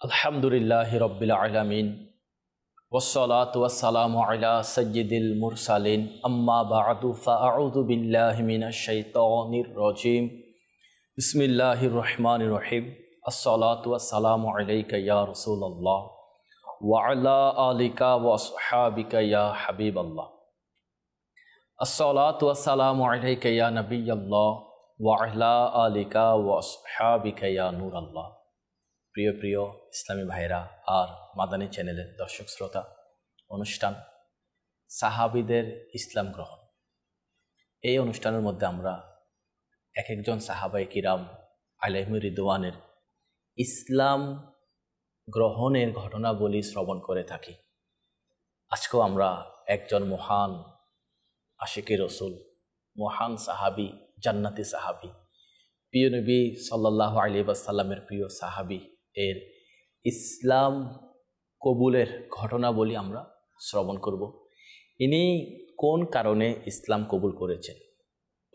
আলহামদুলিল্লাহি রাব্বিল আলামিন ওয়াসসালাতু ওয়াসসালামু আলা সাইয়্যিদিল মুরসালিন আম্মা বা'দু ফাআউযু বিল্লাহি মিনাশ শাইতানির রাজীম বিসমিল্লাহির রহমানির রহিম আসসালাতু ওয়াসসালামু আলাইকা ইয়া রাসূলুল্লাহ ওয়া আলা আলিকা ওয়া আসহাবিকা ইয়া হাবিবাল্লাহ আসসালাতু ওয়াসসালামু আলাইকা ইয়া নাবিয়াল্লাহ ওয়া আলা আলিকা ওয়া আসহাবিকা ইয়া নূরাল্লাহ। প্রিয় প্রিয় ইসলামী ভাইরা আর মাদানী চ্যানেলের দর্শক শ্রোতা, অনুষ্ঠান সাহাবীদের ইসলাম গ্রহণ, এই অনুষ্ঠানের মধ্যে আমরা এক একজন সাহাবায়ে কিরাম আলাইহিম রিদওয়ানের ইসলাম গ্রহণের ঘটনাবলী শ্রবণ করে থাকি। আজকেও আমরা একজন মহান আশিকে রসুল, মহান সাহাবী, জান্নাতি সাহাবী, প্রিয় নবী সাল্লাল্লাহু আলাইহি ওয়াসাল্লামের প্রিয় সাহাবী এর ইসলাম কবুলের ঘটনাবলী আমরা শ্রবণ করব। ইনি কোন কারণে ইসলাম কবুল করেছেন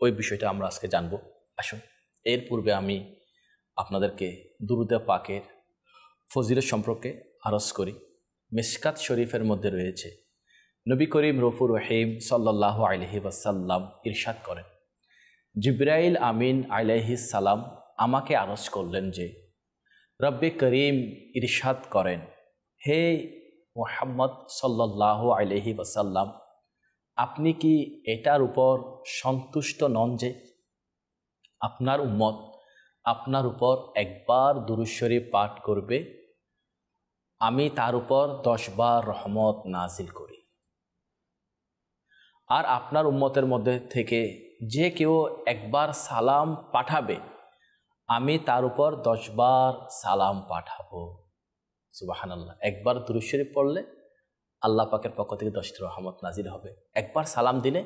ওই বিষয়টা আমরা আজকে জানব। আসুন, এর পূর্বে আমি আপনাদেরকে দুরূদে পাকের ফজিলত সম্পর্কে আরজ করি। মিশকাত শরীফের মধ্যে রয়েছে, নবী করিম রফুর রহিম সাল্লাল্লাহু আলাইহি ওয়াসাল্লাম ইরশাদ করেন, জিবরাইল আমিন আলাইহিস সালাম আমাকে আরজ করলেন যে রব্বে করিম ইরশাদ করেন, হে মুহাম্মদ সাল্লাল্লাহু আলাইহি ওয়াসাল্লাম, আপনি কি এটার উপর সন্তুষ্ট নন যে আপনার উম্মত আপনার উপর একবার দুরূদ শরীফ পাঠ করবে, আমি তার উপর 10 বার রহমত নাজিল করি। আর আপনার উম্মতের মধ্যে থেকে যে কেউ একবার সালাম পাঠাবে, আমি তার উপর 10 বার সালাম পাঠাবো। সুবহানাল্লাহ। একবার দুরূদ শরীফ পড়লে আল্লাহ পাকের পক্ষ থেকে 10টি রহমত নাজিল হবে। একবার সালাম দিলে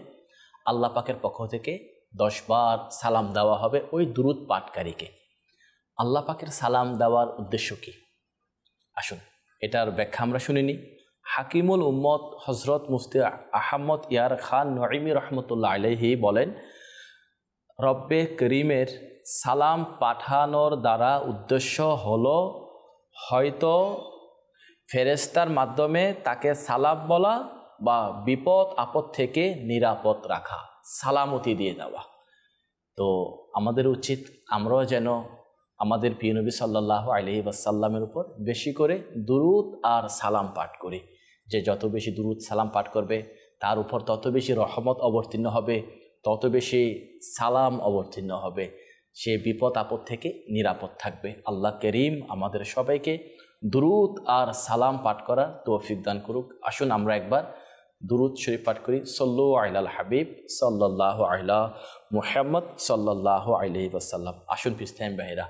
আল্লাহ পাকের পক্ষ থেকে 10 বার সালাম দেওয়া হবে ওই দুরূদ পাঠকারীকে। আল্লাহ পাকের সালাম দেওয়ার উদ্দেশ্য কি? আসুন, এটার ব্যাখ্যা আমরা শুনিনি। হাকিমুল উম্মত হজরত মুফতি আহমদ ইয়ার খান নঈমি রহমতুল্লাহ আলাইহি বলেন, রব্বে করিমের সালাম পাঠানোর দ্বারা উদ্দেশ্য হলো হয়তো ফেরেশতার মাধ্যমে তাকে সালাম বলা বা বিপদ আপদ থেকে নিরাপদ রাখা, সালামতি দিয়ে দেওয়া। তো আমাদের উচিত আমরাও যেন আমাদের প্রিয় নবী সাল্লাল্লাহু আলাইহি ওয়াসাল্লামের উপর বেশি করে দুরূদ আর সালাম পাঠ করি। যে যত বেশি দুরূদ সালাম পাঠ করবে তার উপর তত বেশি রহমত অবতীর্ণ হবে, তত বেশি সালাম অবতীর্ণ হবে, সে বিপদ আপদ থেকে নিরাপদ থাকবে। আল্লাহ করিম আমাদের সবাইকে দুরূদ আর সালাম পাঠ করার তৌফিক দান করুক। আসুন আমরা একবার দুরূদ শরীফ পাঠ করি। সল্লু আলাল হাবিব সাল্লাল্লাহু আলা মুহাম্মদ সাল্লাল্লাহু আলাইহি ওয়াসাল্লাম। আসুন পিস্তাইম ভাইরা,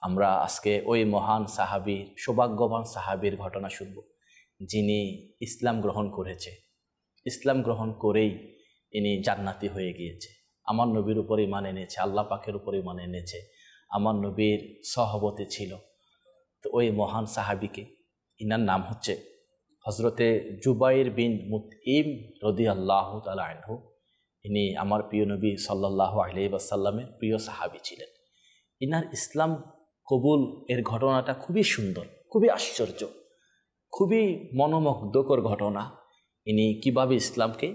আমরা আজকে ওই মহান সাহাবী, সৌভাগ্যবান সাহাবীর ঘটনা শুনব যিনি ইসলাম গ্রহণ করেছে। ইসলাম গ্রহণ করেই ইনি জান্নাতি হয়ে গিয়েছে। আমার নবীর উপর ঈমান এনেছে, আল্লাহ পাকের উপর ঈমান এনেছে, আমার নবীর সহবতে ছিল। তো ওই মহান সাহাবীকে, ইনার নাম হচ্ছে হজরতে জুবাইর বিন মুতঈম রাদিয়াল্লাহু তাআলা আনহু। ইনি আমার প্রিয় নবী সাল্লাল্লাহু আলাইহি ওয়াসাল্লামের প্রিয় সাহাবী ছিলেন। ইনার ইসলাম কবুল এর ঘটনাটা খুবই সুন্দর, খুবই আশ্চর্য, খুবই মনোমুগ্ধকর ঘটনা। ইনি কিভাবে ইসলামকে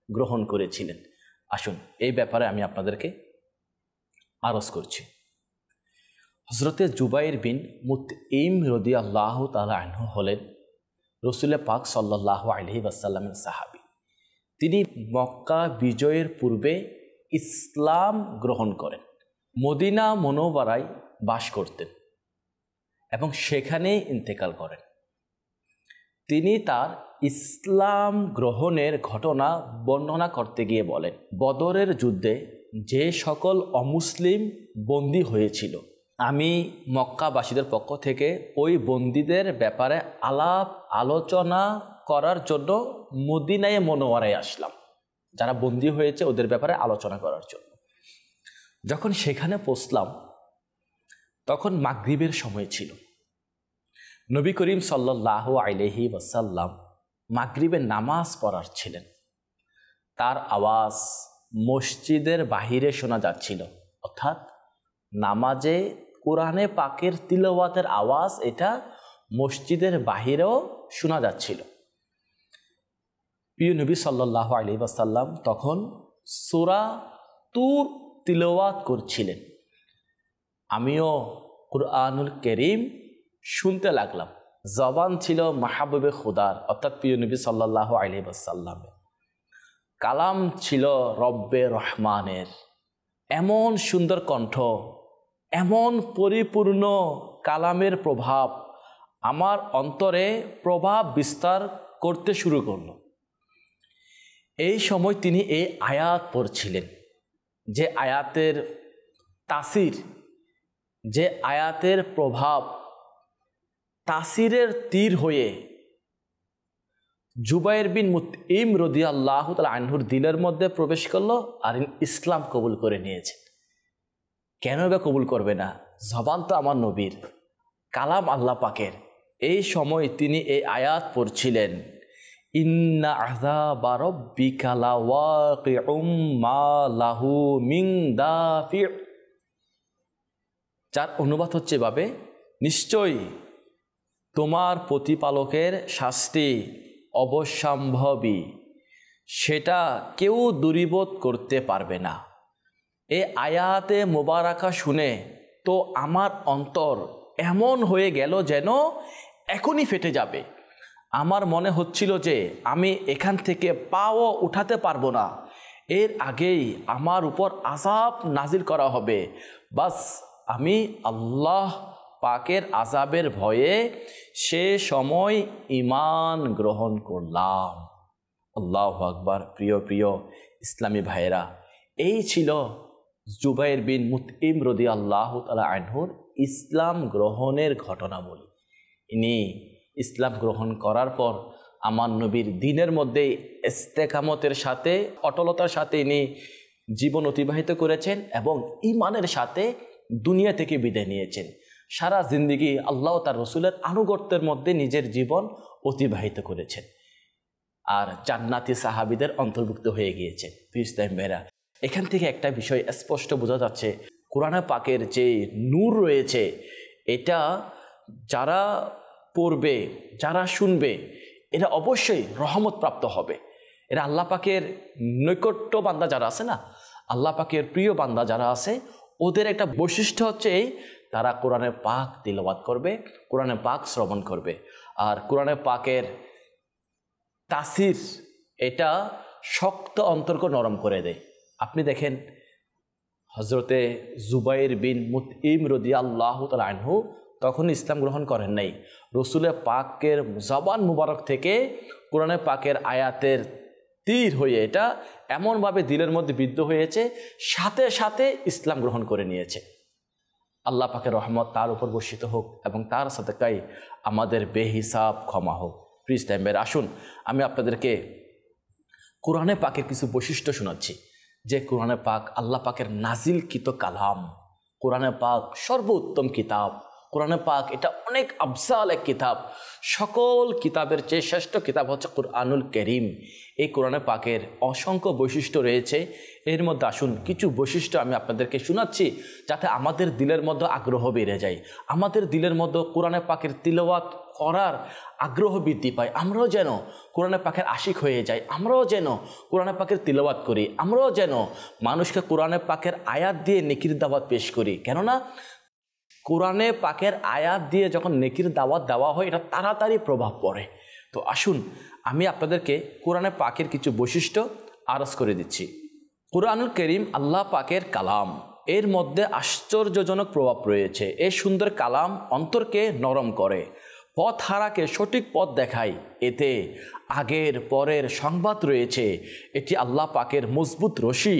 গ্রহণ করেছিলেন, আসুন এই ব্যাপারে আমি আপনাদেরকে আরজ করছি। হজরতে জুবাইর বিন মুতঈম রাদিয়াল্লাহু তাআলা আনহু হলেন রাসূল পাক সাল্লাল্লাহু আলাইহি ওয়াসাল্লামের সাহাবী। তিনি মক্কা বিজয়ের পূর্বে ইসলাম গ্রহণ করেন, মদিনা মুনওয়ারায় বাস করতেন এবং সেখানেই ইন্তেকাল করেন। তিনি তার ইসলাম গ্রহণের ঘটনা বর্ণনা করতে গিয়ে বলেন, বদরের যুদ্ধে যে সকল অমুসলিম বন্দী হয়েছিল, আমি মক্কাবাসীদের পক্ষ থেকে ওই বন্দীদের ব্যাপারে আলাপ আলোচনা করার জন্য মদিনায়ে মুনওয়ারায় আসলাম। যারা বন্দী হয়েছে ওদের ব্যাপারে আলোচনা করার জন্য। যখন সেখানে পৌঁছলাম তখন মাগরিবের সময় ছিল। নবী করিম সাল্লাল্লাহু আলাইহি ওয়াসাল্লাম মাগরিবের নামাজ পড়ার ছিলেন। তার আওয়াজ মসজিদের বাহিরে শোনা যাচ্ছিল, অর্থাৎ নামাজে কোরআনে পাকের তিলাওয়াতের আওয়াজ এটা মসজিদের বাহিরেও শোনা যাচ্ছিল। প্রিয় নবী সাল্লাল্লাহু আলাইহি ওয়াসাল্লাম তখন সূরা তুর তিলাওয়াত করছিলেন। আমিও কুরআনুল কারীম শুনতে লাগলাম। জবান ছিল মাহবুবে খুদার, অর্থাৎ প্রিয় নবী সাল্লাল্লাহু আলাইহি ওয়াসাল্লামের। কালাম ছিল রব্বে রহমানের। এমন সুন্দর কণ্ঠ, এমন পরিপূর্ণ কালামের প্রভাব আমার অন্তরে প্রভাব বিস্তার করতে শুরু করল। এই সময় তিনি এই আয়াত পড়ছিলেন, যে আয়াতের তাসির, যে আয়াতের প্রভাব তাসিরের তীর হয়ে জুবাইর বিন মুতঈম রাদিয়াল্লাহু তাআলা আনহুর দিলের মধ্যে প্রবেশ করলো আর ইসলাম কবুল করে নিয়েছে। কেন বা কবুল করবে না? জবান তো আমার নবীর, কালাম আল্লাহ পাকের। এই সময় তিনি এই আয়াত পড়ছিলেন, ইন্না আযাবা রাব্বিকা লাওয়াকিউম মা লাহু মিন দাফি। যার অনুবাদ হচ্ছে এভাবে, নিশ্চয়ই তোমার প্রতিপালকের শাস্তি অবশ্যম্ভাবী, সেটা কেউ দূরীভূত করতে পারবে না। এই আয়াতে মোবারকা শুনে তো আমার অন্তর এমন হয়ে গেল যেন এখনই ফেটে যাবে। আমার মনে হচ্ছিল যে আমি এখান থেকে পাও উঠাতে পারবো না, এর আগেই আমার উপর আযাব নাজিল করা হবে। বাস আমি আল্লাহ পাকের আযাবের ভয়ে সে সময় ঈমান গ্রহণ করলাম। আল্লাহু আকবার। প্রিয় প্রিয় ইসলামী ভাইয়েরা, এই ছিল জুবাইর বিন মুতঈম রাদিয়াল্লাহু তাআলা আনহুর ইসলাম গ্রহণের ঘটনাবলী। ইনি ইসলাম গ্রহণ করার পর আমার নবীর দ্বীনের মধ্যে ইস্তেকামতের সাথে, অটলতার সাথে ইনি জীবন অতিবাহিত করেছেন এবং ঈমানের সাথে দুনিয়া থেকে বিদায় নিয়েছেন। সারা জিন্দেগি আল্লাহ তার রসুলের আনুগত্যের মধ্যে নিজের জীবন অতিবাহিত করেছেন আর জান্নাতি সাহাবীদের অন্তর্ভুক্ত হয়ে গিয়েছে। ইসলাম ভাইরা, এখান থেকে একটা বিষয় স্পষ্ট বোঝা যাচ্ছে, কোরআন পাকের যে নূর রয়েছে, এটা যারা পড়বে, যারা শুনবে, এরা অবশ্যই রহমত প্রাপ্ত হবে। এরা আল্লাহ পাকের নৈকট্য বান্দা যারা আছে না, আল্লাহ পাকের প্রিয় বান্দা যারা আছে, ওদের একটা বৈশিষ্ট্য হচ্ছে এই, তারা কোরআনে পাক তিলাওয়াত করবে, কোরআনে পাক শ্রবণ করবে। আর কোরআনে পাকের তাসির এটা শক্ত অন্তরকে নরম করে দেয়। আপনি দেখেন হজরতে জুবাইর বিন মুতঈম রাদিয়াল্লাহু তাআলা আনহু তখন ইসলাম গ্রহণ করেন নাই। রসুলের পাকের জবান মুবারক থেকে কোরআনে পাকের আয়াতের তীর হয়ে এটা এমনভাবে দিলের মধ্যে বিদ্ধ হয়েছে, সাথে সাথে ইসলাম গ্রহণ করে নিয়েছে। আল্লাহ পাকের রহমত তার উপর বর্ষিত হোক এবং তার সাদাকায় আমাদের বেহিসাব ক্ষমা হোক। প্লিজ টাইমের আসুন আমি আপনাদেরকে কোরআনে পাকের কিছু বৈশিষ্ট্য শোনাচ্ছি, যে কোরআনে পাক আল্লাহ পাকের নাজিলকৃত কালাম। কোরআনে পাক সর্বোত্তম কিতাব। কোরআনে পাক এটা অনেক আফজাল এক কিতাব। সকল কিতাবের চেয়ে শ্রেষ্ঠ কিতাব হচ্ছে কুরআনুল কারীম। এই কোরআনে পাকের অসংখ্য বৈশিষ্ট্য রয়েছে। এর মধ্যে আসুন কিছু বৈশিষ্ট্য আমি আপনাদেরকে শোনাচ্ছি, যাতে আমাদের দিলের মধ্যে আগ্রহ বেড়ে যায়, আমাদের দিলের মধ্যে কোরআনে পাকের তিলাওয়াত করার আগ্রহ বৃদ্ধি পায়। আমরাও যেন কোরআনে পাকের আশিক হয়ে যাই, আমরাও যেন কোরআনে পাকের তিলাওয়াত করি, আমরাও যেন মানুষকে কোরআনে পাকের আয়াত দিয়ে নেকির দাওয়াত পেশ করি। কেননা কোরআনে পাকের আয়াত দিয়ে যখন নেকির দাওয়াত দেওয়া হয়, এটা তাড়াতাড়ি প্রভাব পড়ে। তো আসুন আমি আপনাদেরকে কোরআনে পাকের কিছু বৈশিষ্ট্য আরজ করে দিচ্ছি। কুরআনুল কারীম আল্লাহ পাকের কালাম, এর মধ্যে আশ্চর্যজনক প্রভাব রয়েছে। এই সুন্দর কালাম অন্তরকে নরম করে, পথ হারাকে সঠিক পথ দেখায়। এতে আগের পরের সংবাদ রয়েছে। এটি আল্লাহ পাকের মজবুত রশি,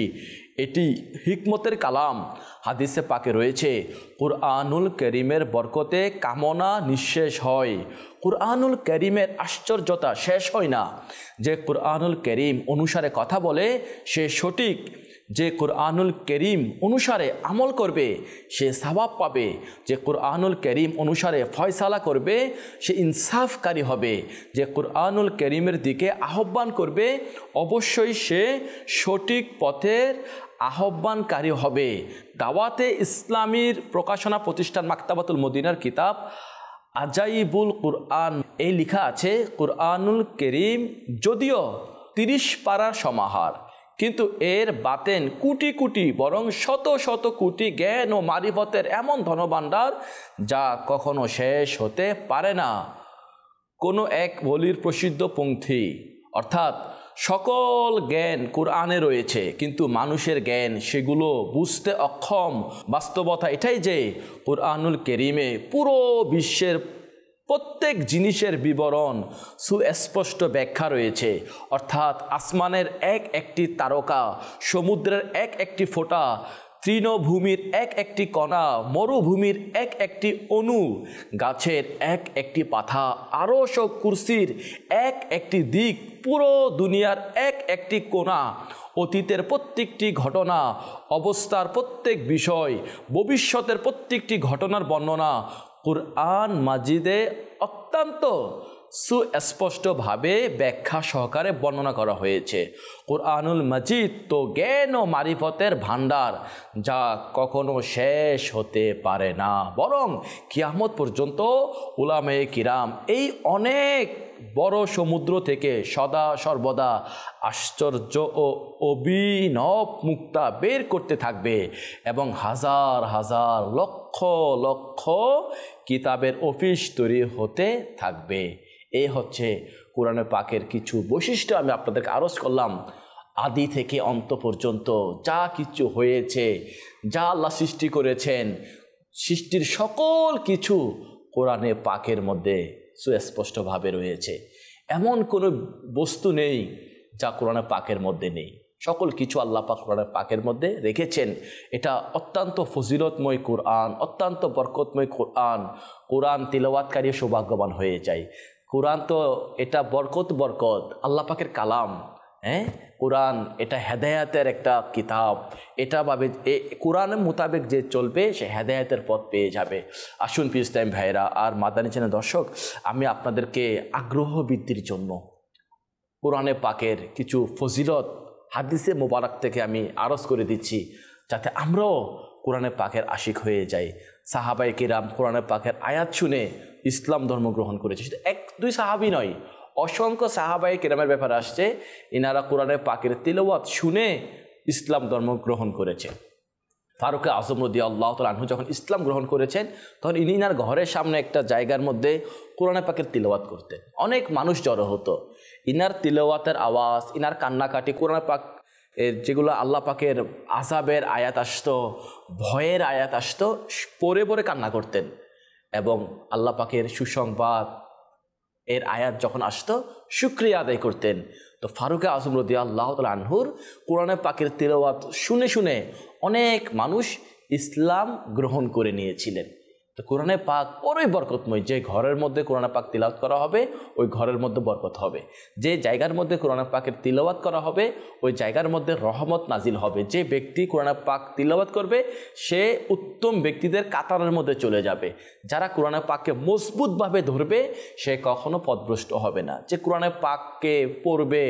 এটি হিকমতের কালাম। হাদিসে পাকে রয়েছে, কুরআনুল কারীমের বরকতে কামনা নিঃশেষ হয়। কুরআনুল কারীমের আশ্চর্যতা শেষ হয় না। যে কুরআনুল কারীম অনুসারে কথা বলে সে সঠিক, যে কুরআনুল কারীম অনুসারে আমল করবে সে সওয়াব পাবে, যে কুরআনুল কারীম অনুসারে ফয়সালা করবে সে ইনসাফকারী হবে, যে কুরআনুল কারীমের দিকে আহ্বান করবে অবশ্যই সে সঠিক পথের আহ্বানকারী হবে। দাওয়াতে ইসলামীর প্রকাশনা প্রতিষ্ঠান মাকতাবাতুল মদিনার কিতাব আজাইবুল কুরআন এই লেখা আছে, কুরআনুল করিম যদিও 30 পারার সমাহার, কিন্তু এর বাতেন কোটি কোটি, বরং শত শত কোটি জ্ঞান ও মারিফতের এমন ধনভাণ্ডার যা কখনো শেষ হতে পারে না। কোনো এক ওলির প্রসিদ্ধ পংক্তি, অর্থাৎ সকল জ্ঞান কোরআনে রয়েছে, কিন্তু মানুষের জ্ঞান সেগুলো বুঝতে অক্ষম। বাস্তবতা এটাই যে কুরআনুল কারীমে পুরো বিশ্বের প্রত্যেক জিনিসের বিবরণ সুস্পষ্ট ব্যাখ্যা রয়েছে। অর্থাৎ আসমানের এক একটি তারকা, সমুদ্রের এক একটি ফোঁটা, তৃণভূমির এক একটি কণা, মরুভূমির এক একটি অণু, গাছের এক একটি পাতা, আরশ ও কুরসির এক একটি দিক, পুরো দুনিয়ার এক একটি কোণা, অতীতের প্রত্যেকটি ঘটনা, অবস্থার প্রত্যেক বিষয়, ভবিষ্যতের প্রত্যেকটি ঘটনার বর্ণনা কুরআন মাজিদে অত্যন্ত সুস্পষ্টভাবে ব্যাখ্যা সহকারে বর্ণনা করা হয়েছে। কুরআনুল মাজিদ তো জ্ঞান ও মারিফতের ভাণ্ডার যা কখনো শেষ হতে পারে না, বরং কিয়ামত পর্যন্ত উলামায়ে কিরাম এই অনেক বড় সমুদ্র থেকে সদা সর্বদা আশ্চর্য ও অভিনব মুক্তা বের করতে থাকবে এবং হাজার হাজার লক্ষ লক্ষ কিতাবের অফিস তৈরি হতে থাকবে। এই হচ্ছে কোরআনে পাকের কিছু বৈশিষ্ট্য আমি আপনাদেরকে আরজ করলাম। আদি থেকে অন্ত পর্যন্ত যা কিছু হয়েছে, যা আল্লাহ সৃষ্টি করেছেন, সৃষ্টির সকল কিছু কোরআনে পাকের মধ্যে সুস্পষ্টভাবে রয়েছে। এমন কোনো বস্তু নেই যা কোরআনে পাকের মধ্যে নেই। সকল কিছু আল্লাহ পাক কোরআনে পাকের মধ্যে রেখেছেন। এটা অত্যন্ত ফজিলতময় কোরআন, অত্যন্ত বরকতময় কোরআন। কোরআন তিলাওয়াতকারী সৌভাগ্যবান হয়ে যায়। কোরআন তো এটা বরকত আল্লাহ পাকের কালাম। কোরআন এটা হেদায়াতের একটা কিতাব। এটা ভাবে কোরআনের মোতাবেক যে চলবে সে হেদায়াতের পথ পেয়ে যাবে। আসুন প্রিয় ইসলাম ভাইরা আর মাদানী চ্যানেল দর্শক, আমি আপনাদেরকে আগ্রহ বৃদ্ধির জন্য কোরআনে পাকের কিছু ফজিলত হাদিসে মোবারক থেকে আমি আরজ করে দিচ্ছি, যাতে আমরাও কোরআনে পাকের আশিক হয়ে যাই। সাহাবায়ে কিরাম কোরআনে পাকের আয়াত শুনে ইসলাম ধর্ম গ্রহণ করেছে। শুধু 1-2 সাহাবী নয়, অসংখ্য সাহাবায়ে কিরামের ব্যাপারে আসছে ইনারা কোরআনে পাকের তিলাওয়াত শুনে ইসলাম ধর্ম গ্রহণ করেছে। ফারুক আজম রাদিয়াল্লাহু তাআলা আনহু যখন ইসলাম গ্রহণ করেছেন, তখন ইনার ঘরের সামনে একটা জায়গার মধ্যে কোরআনে পাকের তিলাওয়াত করতেন। অনেক মানুষ জড়ো হতো। ইনার তিলাওয়াতের আওয়াজ, ইনার কান্নাকাটি, কোরআনে পাক যেগুলো আল্লাহ পাকের আযাবের আয়াত আসতো, ভয়ের আয়াত আসতো, পড়ে পড়ে কান্না করতেন। এবং আল্লাহ পাকের সুসংবাদ এর আয়াত যখন আসতো শুকরিয়া আদায় করতেন। তো ফারুক আজম রাদিয়াল্লাহু তাআলা আনহুর কোরআনে পাকের তিলাওয়াত শুনে শুনে অনেক মানুষ ইসলাম গ্রহণ করে নিয়েছিলেন। তো কোরআনে পাক বড়ই বরকতময়। যে ঘরের মধ্যে কোরআনে পাক তিলাওয়াত করা হবে ওই ঘরের মধ্যে বরকত হবে। যে জায়গার মধ্যে কোরআনে পাকের তিলাওয়াত করা হবে ওই জায়গার মধ্যে রহমত নাজিল হবে। যে ব্যক্তি কোরআনে পাক তিলাওয়াত করবে সে উত্তম ব্যক্তিদের কাতারের মধ্যে চলে যাবে। যারা কোরআনে পাককে মজবুতভাবে ধরবে সে কখনো পথভ্রষ্ট হবে না। যে কোরআনে পাককে পড়বে,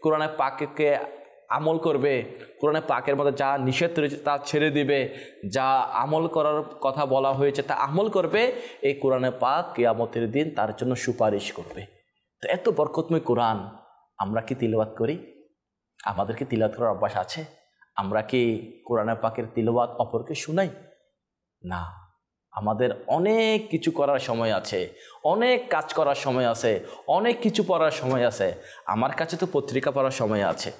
কোরআনে পাককে আমল করবে, কোরআনে পাকের মধ্যে যা নিষেধ রয়েছে তা ছেড়ে দিবে, যা আমল করার কথা বলা হয়েছে তা আমল করবে, এই কোরআনে পাক কিয়ামতের দিন তার জন্য সুপারিশ করবে। তো এত বরকতময় কোরআন আমরা কি তিলাওয়াত করি? আমাদের কি তিলাওয়াত করার অভ্যাস আছে? আমরা কি কোরআনে পাকের তিলাওয়াত অপরকে শোনাই? না, আমাদের অনেক কিছু করার সময় আছে, অনেক কাজ করার সময় আছে, অনেক কিছু পড়ার সময় আছে। আমার কাছে তো পত্রিকা পড়ার সময় আছে,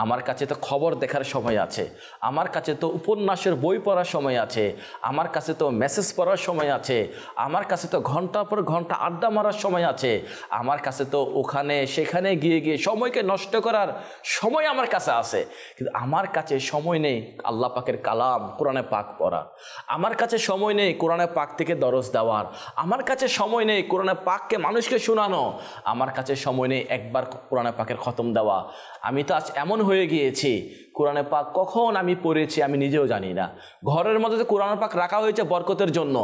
আমার কাছে তো খবর দেখার সময় আছে, আমার কাছে তো উপন্যাসের বই পড়ার সময় আছে, আমার কাছে তো মেসেজ পড়ার সময় আছে, আমার কাছে তো ঘন্টার পর ঘন্টা আড্ডা মারার সময় আছে, আমার কাছে তো ওখানে সেখানে গিয়ে সময়কে নষ্ট করার সময় আমার কাছে আছে। কিন্তু আমার কাছে সময় নেই আল্লাহ পাকের কালাম কোরআনে পাক পড়ার, আমার কাছে সময় নেই কোরআনে পাক থেকে দরস দেওয়ার, আমার কাছে সময় নেই কোরআনে পাককে মানুষকে শোনানো, আমার কাছে সময় নেই একবার কোরআনে পাকের খতম দেওয়া। আমি তো আজ এমন হয়ে গিয়েছি কোরআনে পাক কখন আমি পড়েছি আমি নিজেও জানি না। ঘরের মধ্যে যে কোরআনে পাক রাখা হয়েছে বরকতের জন্য,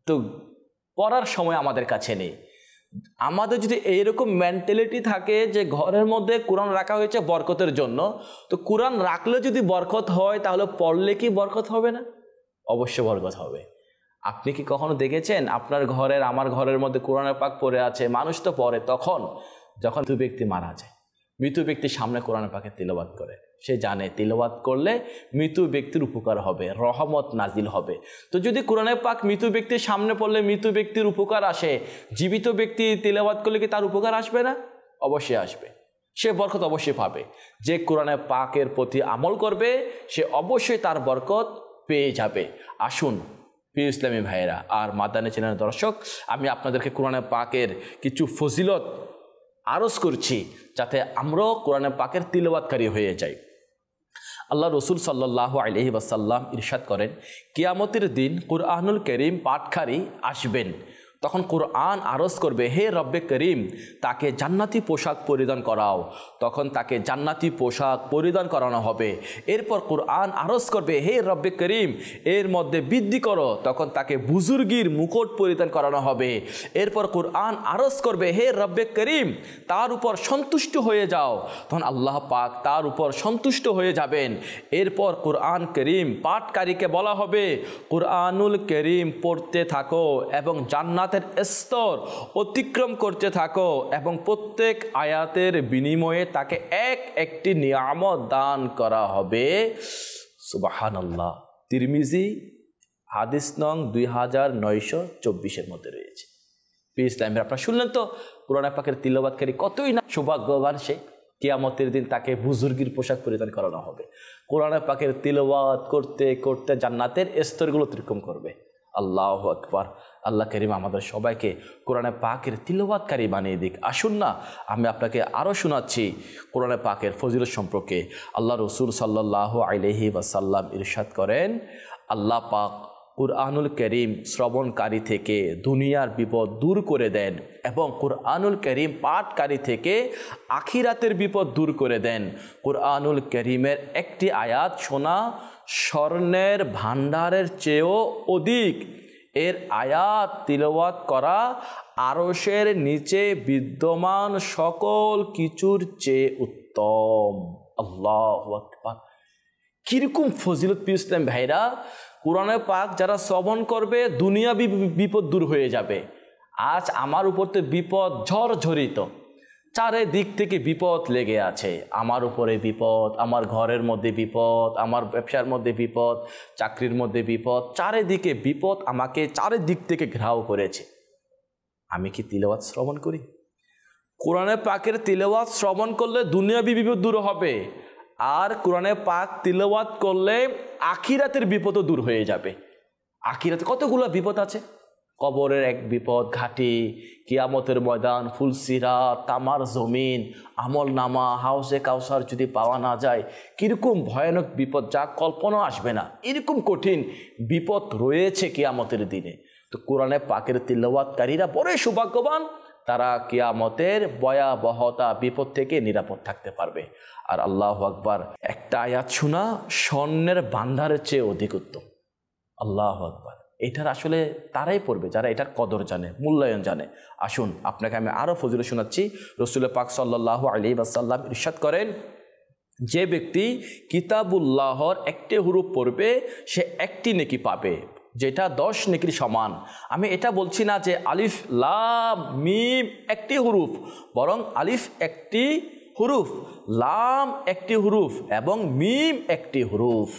তো পড়ার সময় আমাদের কাছে নেই। আমাদের যদি এইরকম মেন্টালিটি থাকে যে ঘরের মধ্যে কোরআন রাখা হয়েছে বরকতের জন্য, তো কোরআন রাখলে যদি বরকত হয় তাহলে পড়লে কি বরকত হবে না? অবশ্যই বরকত হবে। আপনি কি কখনো দেখেছেন আপনার ঘরের আমার ঘরের মধ্যে কোরআনের পাক পড়ে আছে, মানুষ তো পড়ে তখন যখন মৃত ব্যক্তি মারা যায়, মৃত ব্যক্তির সামনে কোরআনের পাকে তিলাওয়াত করে, সে জানে তিলাওয়াত করলে মৃত ব্যক্তির উপকার হবে, রহমত নাজিল হবে। তো যদি কোরআনের পাক মৃত ব্যক্তির সামনে পড়লে মৃত ব্যক্তির উপকার আসে, জীবিত ব্যক্তি তিলাওয়াত করলে কি তার উপকার আসবে না? অবশ্যই আসবে, সে বরকত অবশ্যই পাবে। যে কোরআনের পাকের প্রতি আমল করবে সে অবশ্যই তার বরকত পেয়ে যাবে। আসুন প্রিয় ইসলামী ভাইয়েরা আর মাদানী চ্যানেলের দর্শক, আমি আপনাদেরকে কোরআনের পাকের কিছু ফজিলত আরজ করছি যাতে আমরাও কোরআনের পাকের তিলাওয়াতকারী হয়ে যাই। আল্লাহ রসুল সাল্লাল্লাহু আলাইহি ওয়াসাল্লাম ইরশাদ করেন, কিয়ামতের দিন কুরআনুল কারীম পাঠকারী আসবেন, তখন কোরআন আরজ করবে, হে রব্বে করিম তাকে জান্নাতি পোশাক পরিধান করাও। তখন তাকে জান্নাতি পোশাক পরিধান করানো হবে। এরপর কোরআন আরজ করবে, হে রব্বে করিম এর মধ্যে বৃদ্ধি করো। তখন তাকে বুজুর্গির মুকুট পরিধান করানো হবে। এরপর কোরআন আরজ করবে, হে রব্বে করিম তার উপর সন্তুষ্ট হয়ে যাও। তখন আল্লাহ পাক তার উপর সন্তুষ্ট হয়ে যাবেন। এরপর কোরআন করিম পাঠকারীকে বলা হবে, কোরআনুল করিম পড়তে থাকো এবং জান্নাতের স্তর অতিক্রম করতে থাকো এবং প্রত্যেক আয়াতের বিনিময়ে তাকে একটি নিয়ামত দান করা হবে। সুবহানাল্লাহ। তিরমিজি হাদিস নং 2924 মধ্যে রয়েছে। প্রিয় ইসলামের আপনারা শুনলেন তো, কোরআন পাকের তিলাওয়াতকারী কতই না সৌভাগ্যবান সে, কিয়ামতের দিন তাকে বুজুর্গির পোশাক পরিধান করানো হবে। কোরআন পাকের তিলাওয়াত করতে করতে জান্নাতের স্তরগুলো অতিক্রম করবে। আল্লাহু আকবার। আল্লাহ করিম আমাদের সবাইকে কোরআনে পাকের তিলাওয়াতকারী বানিয়ে দিক। আসুন না আমি আপনাকে আরও শোনাচ্ছি কোরআনে পাকের ফজিলত সম্পর্কে। আল্লাহ রসুল সাল্লাল্লাহু আলাইহি ওয়াসাল্লাম ইরশাদ করেন, আল্লাহ পাক কুরআনুল করিম শ্রবণকারী থেকে দুনিয়ার বিপদ দূর করে দেন এবং কুরআনুল করিম পাঠকারী থেকে আখিরাতের বিপদ দূর করে দেন। কুরআনুল করিমের একটি আয়াত শোনা স্বর্ণের ভাণ্ডারের চেয়েও অধিক, এর আয়াত তিলাওয়াত করা আরশের নিচে বিদ্যমান সকল কিছুর চেয়ে উত্তম। আল্লাহু আকবার। কিরকম ফজিলত প্রিয় ইসলাম ভাইরা! কোরআনে পাক যারা শ্রবণ করবে দুনিয়া বিপদ দূর হয়ে যাবে। আজ আমার উপর তো বিপদ ঝড়ঝরিত, চারিদিক থেকে বিপদ লেগে আছে। আমার উপরে বিপদ, আমার ঘরের মধ্যে বিপদ, আমার ব্যবসার মধ্যে বিপদ, চাকরির মধ্যে বিপদ, চারিদিকে বিপদ আমাকে চারিদিক থেকে ঘেরাও করেছে। আমি কি তিলাওয়াত শ্রবণ করি? কোরআনে পাকের তিলাওয়াত শ্রবণ করলে দুনিয়াবি বিপদ দূর হবে, আর কোরআনে পাক তিলাওয়াত করলে আখিরাতের বিপদও দূর হয়ে যাবে। আখিরাতে কতগুলো বিপদ আছে, কবরের এক বিপদ ঘাটি, কিয়ামতের ময়দান, ফুলসিরাত, তামার জমিন, আমল নামা, হাউজে কাউসার যদি পাওয়া না যায়, কীরকম ভয়ানক বিপদ যা কল্পনা আসবে না, এরকম কঠিন বিপদ রয়েছে কিয়ামতের দিনে। তো কোরআনে পাকের তিলাওয়াতকারীরা বড়ই সৌভাগ্যবান, তারা কিয়ামতের ভয়াবহতা বিপদ থেকে নিরাপদ থাকতে পারবে। আর আল্লাহু আকবার, একটা আয়াত শোনা স্বর্ণের ভাণ্ডারের চেয়ে অধিক উত্তম। আল্লাহু আকবার। এটার আসলে তারাই পড়বে যারা এটার কদর জানে, মূল্যায়ন জানে। আসুন আপনাকে আমি আরও ফজিলত শোনাচ্ছি। রাসূল পাক সাল্লাল্লাহু আলাইহি ওয়াসাল্লাম ইরশাদ করেন, যে ব্যক্তি কিতাবুল্লাহর একটি হুরুফ পড়বে সে একটি নেকি পাবে, যেটা 10 নেকির সমান। আমি এটা বলছি না যে আলিফ লাম মিম একটি হুরুফ, বরং আলিফ একটি হুরুফ, লাম একটি হুরুফ এবং মিম একটি হুরুফ।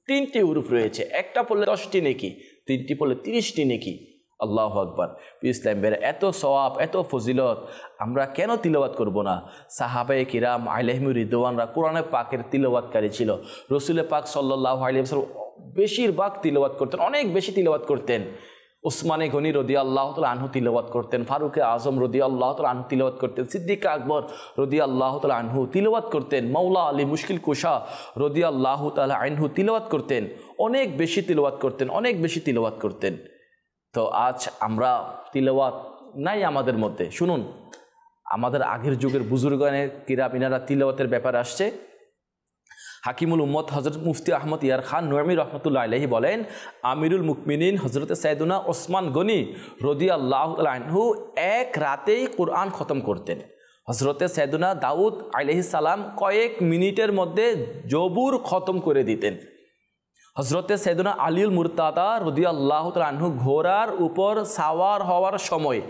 3টি হুরুফ রয়েছে, একটা পড়লে 10টি নেকি, 3টি পড়লে 30টি নেকি। আল্লাহু আকবার। ইসলামের এত সওয়াব, এত ফজিলত, আমরা কেন তিলাওয়াত করব না? সাহাবায়ে কিরাম আলাইহিমুর রিদওয়ানরা কোরআনে পাকের তিলাওয়াতকারী ছিল। রাসূল পাক সাল্লাল্লাহু আলাইহি ওয়াসাল্লাম বেশিরভাগ তিলাওয়াত করতেন, অনেক বেশি তিলাওয়াত করতেন। উসমানে গনি রাদিয়াল্লাহু তাআলা আনহু তিলাওয়াত করতেন, ফারুকে আজম রাদিয়াল্লাহু তাআলা আনহু তিলাওয়াত করতেন, সিদ্দিক আকবর রাদিয়াল্লাহু তাআলা আনহু তিলাওয়াত করতেন, মাওলা আলী মুশকিল কুশা রাদিয়াল্লাহু তাআলা আনহু তিলাওয়াত করতেন। অনেক বেশি তিলাওয়াত করতেন, অনেক বেশি তিলাওয়াত করতেন। তো আজ আমরা তিলাওয়াত নাই আমাদের মধ্যে। শুনুন, আমাদের আগের যুগের বুজুর্গানে কিরাম ইনারা তিলাওয়াতের ব্যাপারে আসছে। হাকিমুল উম্মত হযরত মুফতি আহমদ ইয়ার খান নুয়াইমি রহমতুল্লাহ আলাইহি বলেন, আমিরুল মুকমিনিন হযরত সাইয়েদুনা ওসমান গনি রাদিয়াল্লাহু তাআলা আনহু এক রাতেই কোরআন খতম করতেন। হযরত সাইয়েদুনা দাউদ আলাইহিস সালাম কয়েক মিনিটের মধ্যে জবুর খতম করে দিতেন। হজরতে সৈয়দনা আলীউল মুরতাদা রাদিয়াল্লাহু তাআলা আনহু ঘোড়ার উপর সাওয়ার হওয়ার সময়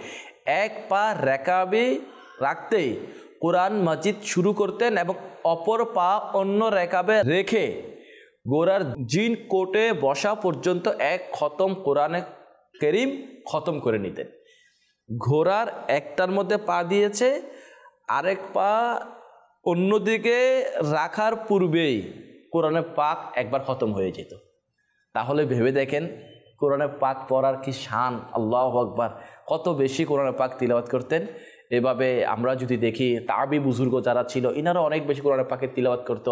এক পা রেকাবে রাখতেই কোরআন মাজিদ শুরু করতেন এবং অপর পা অন্য রেকাবে রেখে ঘোড়ার জিন কোটে বসা পর্যন্ত এক খতম কোরআনে কারীম খতম করে নিতেন। ঘোড়ার একটার মধ্যে পা দিয়েছে, আরেক পা অন্যদিকে রাখার পূর্বেই কোরআনে পাক একবার খতম হয়ে যেত। তাহলে ভেবে দেখেন কোরআনে পাক পড়ার কি শান, আল্লাহু আকবার, কত বেশি কোরআনে পাক তিলাওয়াত করতেন। এভাবে আমরা যদি দেখি তাবি বুজুর্গ যারা ছিল ইনারা অনেক বেশি কোরআনে পাকের তিলাওয়াত করতো।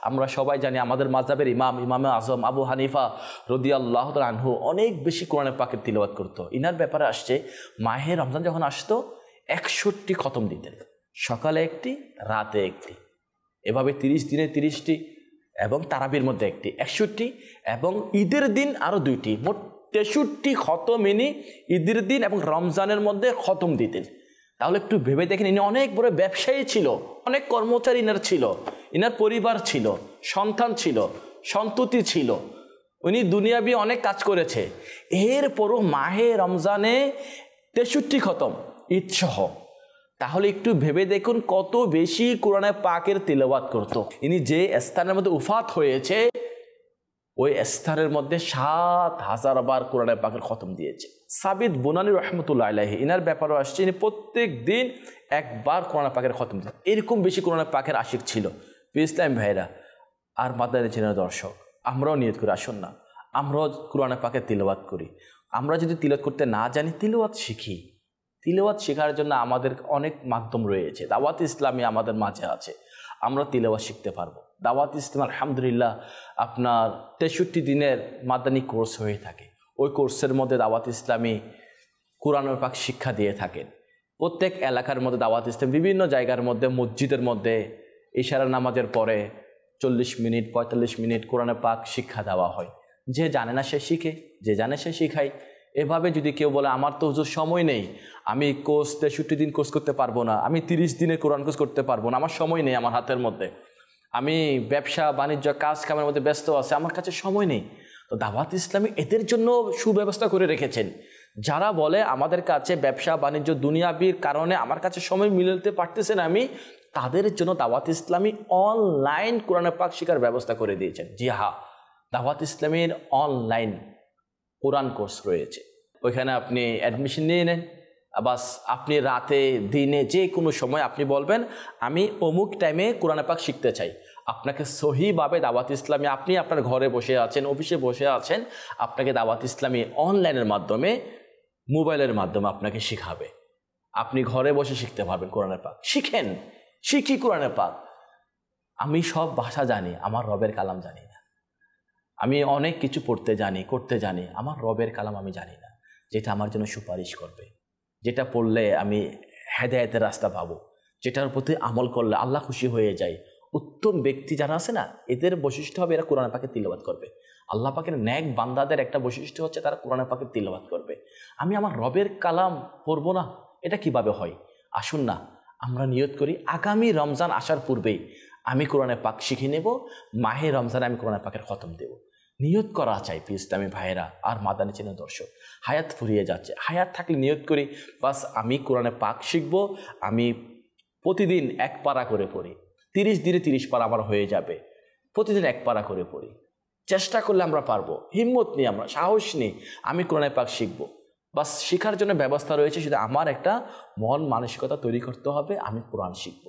আমরা সবাই জানি আমাদের মাযহাবের ইমামে আজম আবু হানিফা রাদিয়াল্লাহু তাআলা আনহু অনেক বেশি কোরআনে পাকের তিলাওয়াত করতো। ইনার ব্যাপারে আসছে মাহে রমজান যখন আসতো 61টি খতম দিতেন, সকালে একটি, রাতে একটি, এভাবে 30 দিনে 30টি এবং তারাবির মধ্যে একটি, 61টি, এবং ঈদের দিন আরও 2টি, মোট 63টি খতম ইনি ঈদের দিন এবং রমজানের মধ্যে খতম দিতেন। তাহলে একটু ভেবে দেখেন, ইনি অনেক বড় ব্যবসায়ী ছিল, অনেক কর্মচারী ইনার ছিল, ইনার পরিবার ছিল, সন্তান ছিল, সন্ততি ছিল, উনি দুনিয়াবি অনেক কাজ করেছে। এরপরও মাহে রমজানে 63 খতম ঈদ সহ। তাহলে একটু ভেবে দেখুন কত বেশি কোরআনে পাকের তিলাওয়াত করত। ইনি যে স্থানের মধ্যে উফাত হয়েছে ওই স্থানের মধ্যে 7000 বার কোরআনে পাকের খতম দিয়েছে। সাবিত বুনানী রহমতুল্লাহ আলাইহি ইনার ব্যাপারও আসছে, ইনি প্রত্যেক দিন একবার কোরআনে পাকের খতম দিতেন। এরকম বেশি কোরআনে পাকের আশিক ছিল। ইসলাম ভাইরা আর মাদানী চ্যানেল দর্শক, আমরাও নিয়ত করে আসুন না, আমরাও কোরআনে পাকের তিলাওয়াত করি। আমরা যদি তিলাওয়াত করতে না জানি, তিলাওয়াত শিখি। তিলাওয়াত শেখার জন্য আমাদের অনেক মাধ্যম রয়েছে। দাওয়াত ইসলামী আমাদের মাঝে আছে, আমরা তিলাওয়াত শিখতে পারবো। দাওয়াত ইসলাম আলহামদুলিল্লাহ আপনার 63 দিনের মাদানী কোর্স হয়ে থাকে। ওই কোর্সের মধ্যে দাওয়াত ইসলামী কোরআনের পাক শিক্ষা দিয়ে থাকেন। প্রত্যেক এলাকার মধ্যে দাওয়াত ইসলাম বিভিন্ন জায়গার মধ্যে, মসজিদের মধ্যে ইশারা নামাজের পরে 40 মিনিট 45 মিনিট কোরআনে পাক শিক্ষা দেওয়া হয়। যে জানে না সে শিখে, যে জানে সে শিখায়। এভাবে যদি কেউ বলে আমার তো হুজুর সময় নেই, আমি কোর্স 63 দিন কোর্স করতে পারবো না, আমি 30 দিনে কোরআন কোর্স করতে পারবো না, আমার সময় নেই আমার হাতের মধ্যে, আমি ব্যবসা বাণিজ্য কাজ কামের মধ্যে ব্যস্ত আছে, আমার কাছে সময় নেই। তো দাওয়াত ইসলামী এদের জন্য সুব্যবস্থা করে রেখেছেন। যারা বলে আমাদের কাছে ব্যবসা বাণিজ্য দুনিয়াবির কারণে আমার কাছে সময় মিলাতে পারতেছে না আমি, তাদের জন্য দাওয়াত ইসলামী অনলাইন কোরআনে পাক শেখার ব্যবস্থা করে দিয়েছেন। জি হ্যাঁ, দাওয়াত ইসলামীর অনলাইন কোরআন কোর্স রয়েছে। ওইখানে আপনি অ্যাডমিশন নিয়ে নেন, বাস আপনি রাতে দিনে যে কোনো সময় আপনি বলবেন আমি অমুক টাইমে কোরআন পাক শিখতে চাই। আপনাকে সহিভাবে দাওয়াত ইসলামী, আপনি আপনার ঘরে বসে আছেন, অফিসে বসে আছেন, আপনাকে দাওয়াত ইসলামী অনলাইনের মাধ্যমে, মোবাইলের মাধ্যমে আপনাকে শিখাবে। আপনি ঘরে বসে শিখতে পারবেন কোরআন পাক। শিখেন, শিখি কোরআন পাক। আমি সব ভাষা জানি, আমার রবের কালাম জানি না। আমি অনেক কিছু পড়তে জানি, করতে জানি, আমার রবের কালাম আমি জানি না, যেটা আমার জন্য সুপারিশ করবে, যেটা পড়লে আমি হেদায়েতের রাস্তা পাবো, যেটার প্রতি আমল করলে আল্লাহ খুশি হয়ে যায়। উত্তম ব্যক্তি যারা আছে না, এদের বৈশিষ্ট্য হবে এরা কোরআন পাকের তিলাওয়াত করবে। আল্লাহ পাকের নেক বান্দাদের একটা বৈশিষ্ট্য হচ্ছে তারা কোরআন পাকের তিলাওয়াত করবে। আমি আমার রবের কালাম পড়বো না, এটা কিভাবে হয়? আসুন না আমরা নিয়ত করি, আগামী রমজান আসার পূর্বেই আমি কোরআনে পাক শিখে নেব, মাহে রমজানে আমি কোরআন পাকের খতম দেব। নিয়ত করা চাই ইসলামী ভাইয়েরা আর মাদানী চ্যানেল দর্শক। হায়াত ফুরিয়ে যাচ্ছে, হায়াত থাকলে নিয়ত করি বাস আমি কোরআনে পাক শিখব। আমি প্রতিদিন 1 পারা করে পড়ি, 30 দিনে 30 পারা আমার হয়ে যাবে। প্রতিদিন 1 পারা করে পড়ি, চেষ্টা করলে আমরা পারবো। হিম্মত নিয়ে, আমরা সাহস নিই, আমি কোরআনে পাক শিখব। বাস শেখার জন্য ব্যবস্থা রয়েছে, শুধু আমার একটা মন মানসিকতা তৈরি করতে হবে, আমি কোরআন শিখব।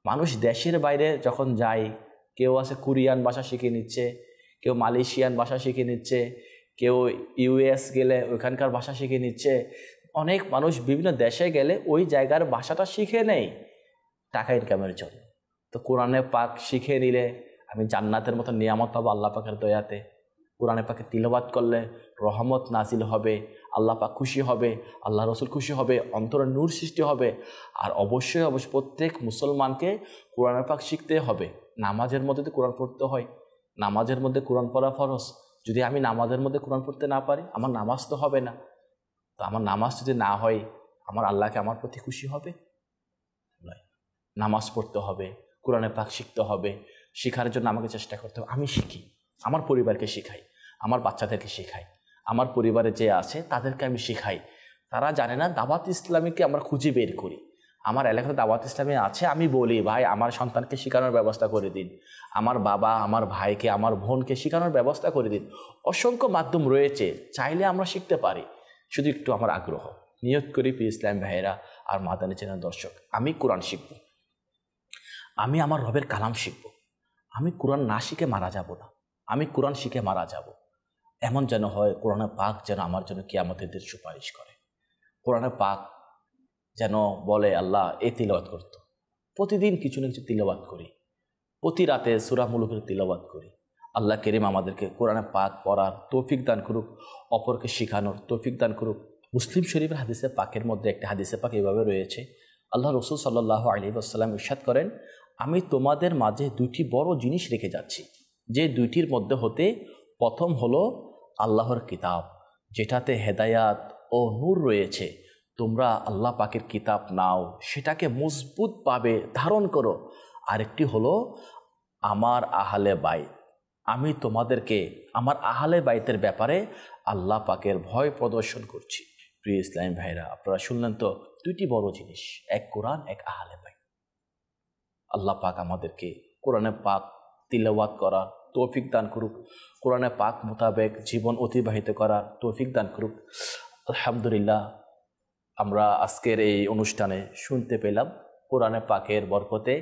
মানুষ দেশের বাইরে যখন যায়, কেউ আছে কোরিয়ান ভাষা শিখে নিচ্ছে, কেউ মালয়েশিয়ান ভাষা শিখে নিচ্ছে, কেউ ইউএস গেলে ওইখানকার ভাষা শিখে নিচ্ছে। অনেক মানুষ বিভিন্ন দেশে গেলে ওই জায়গার ভাষাটা শিখে নেয় টাকা ইনকামের জন্য। তো কোরআনে পাক শিখে নিলে আমি জান্নাতের মতো নিয়ামত পাবো আল্লাহ পাকের দয়াতে। কোরআনে পাকে তিলাওয়াত করলে রহমত নাজিল হবে, আল্লাহ পাক খুশি হবে, আল্লাহ রসুল খুশি হবে, অন্তরে নূর সৃষ্টি হবে। আর অবশ্যই প্রত্যেক মুসলমানকে কোরআনে পাক শিখতে হবে। নামাজের মধ্যে তো কোরআন পড়তে হয়, নামাজের মধ্যে কোরআন পড়া ফরজ। যদি আমি নামাজের মধ্যে কোরআন পড়তে না পারি, আমার নামাজ তো হবে না। তো আমার নামাজ যদি না হয়, আমার আল্লাহকে আমার প্রতি খুশি হবে নয়। নামাজ পড়তে হবে, কোরআনে পাক শিখতে হবে। শেখার জন্য আমাকে চেষ্টা করতে হবে। আমি শিখি, আমার পরিবারকে শিখাই। আমার বাচ্চাদেরকে শেখাই, আমার পরিবারে যে আছে তাদেরকে আমি শেখাই। তারা জানে না, দাওয়াত ইসলামীকে আমরা খুঁজে বের করি। আমার এলাকাতে দাওয়াত ইসলামী আছে, আমি বলি ভাই আমার সন্তানকে শেখানোর ব্যবস্থা করে দিন, আমার বাবা আমার ভাইকে আমার বোনকে শেখানোর ব্যবস্থা করে দিন। অসংখ্য মাধ্যম রয়েছে, চাইলে আমরা শিখতে পারি, শুধু একটু আমার আগ্রহ। নিয়ত করি প্রিয় ইসলাম ভাইয়েরা আর মাদানী চ্যানেল দর্শক, আমি কোরআন শিখব, আমি আমার রবের কালাম শিখব। আমি কোরআন না শিখে মারা যাব না, আমি কোরআন শিখে মারা যাব। এমন যেন হয় কোরআনে পাক যেন আমার জন্য কিয়ামতের দিন সুপারিশ করে। কোরআনে পাক যেন বলে আল্লাহ এই তিলাওয়াত করতো। প্রতিদিন কিছু না কিছু তিলাওয়াত করি, প্রতি রাতে সূরা মুলুকের তিলাওয়াত করি। আল্লাহ করিম আমাদেরকে কোরআনে পাক পড়ার তৌফিক দান করুক, অপরকে শেখানোর তৌফিক দান করুক। মুসলিম শরীফের হাদিসে পাকের মধ্যে একটা হাদিসে পাক এভাবে রয়েছে, আল্লাহ রসুল সাল্লাল্লাহু আলাইহি ওয়াসাল্লাম ইরশাদ করেন, আমি তোমাদের মাঝে দুইটি বড় জিনিস রেখে যাচ্ছি, যে দুইটির মধ্যে হতে প্রথম হলো আল্লাহর কিতাব, যেটাতে হেদায়াত ও নূর রয়েছে। তোমরা আল্লাহ পাকের কিতাব নাও, সেটাকে মজবুতভাবে ধারণ করো। আরেকটি হলো আমার আহলে বাইত, আমি তোমাদেরকে আমার আহলে বাইতের ব্যাপারে আল্লাহ পাকের ভয় প্রদর্শন করছি। প্রিয় ইসলাম ভাইরা, আপনারা শুনলেন তো দুইটি বড় জিনিস, এক কোরআন, এক আহলে বাইত। আল্লাহ পাক আমাদেরকে কোরআনে পাক তিলাওয়াত করার তৌফিক দান করুক, কোরআনে পাক মোতাবেক জীবন অতিবাহিত করার তৌফিক দান করুক। আলহামদুলিল্লাহ, আমরা আজকের এই অনুষ্ঠানে শুনতে পেলাম কোরআনে পাকের বরকতে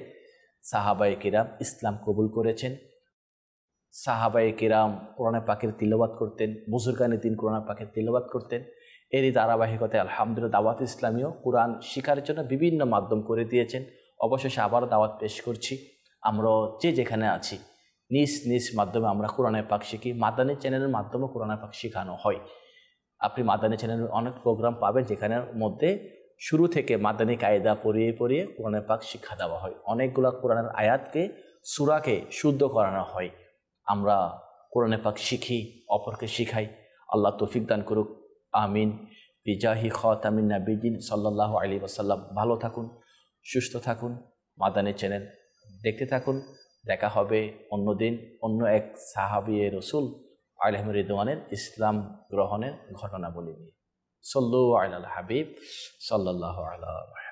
সাহাবায়ে কিরাম ইসলাম কবুল করেছেন। সাহাবায়ে কিরাম কোরআনে পাকের তিলাওয়াত করতেন, বুজুর্গানে দিন কোরআনে পাকের তিলাওয়াত করতেন। এরই ধারাবাহিকতায় আলহামদুলিল্লাহ দাওয়াত ইসলামীও কোরআন শিখার জন্য বিভিন্ন মাধ্যম করে দিয়েছেন। অবশেষে আবারও দাওয়াত পেশ করছি, আমরা যে যেখানে আছি নিজ নিজ মাধ্যমে আমরা কোরআনে পাক শিখি। মাদানী চ্যানেলের মাধ্যমে কোরআনে পাক শেখানো হয়। আপনি মাদানী চ্যানেলের অনেক প্রোগ্রাম পাবেন, যেখানের মধ্যে শুরু থেকে মাদানী কায়দা পড়িয়ে পড়িয়ে কোরআনে পাক শিক্ষা দেওয়া হয়। অনেকগুলো কোরআনের আয়াতকে সূরাকে শুদ্ধ করানো হয়। আমরা কোরআনে পাক শিখি, অপরকে শিখাই। আল্লাহ তৌফিক দান করুক, আমিন। বিজাহি খাতামিন নাবিয়িন সাল্লাল্লাহু আলাইহি ওয়াসাল্লাম। ভালো থাকুন, সুস্থ থাকুন, মাদানী চ্যানেল দেখতে থাকুন। দেখা হবে অন্যদিন অন্য এক সাহাবিয়ে রসুল আলাইহিম রিদওয়ানের ইসলাম গ্রহণের ঘটনাবলী নিয়ে। সাল্লু আলাল হাবিব সাল্লাল্লাহু আলাইহি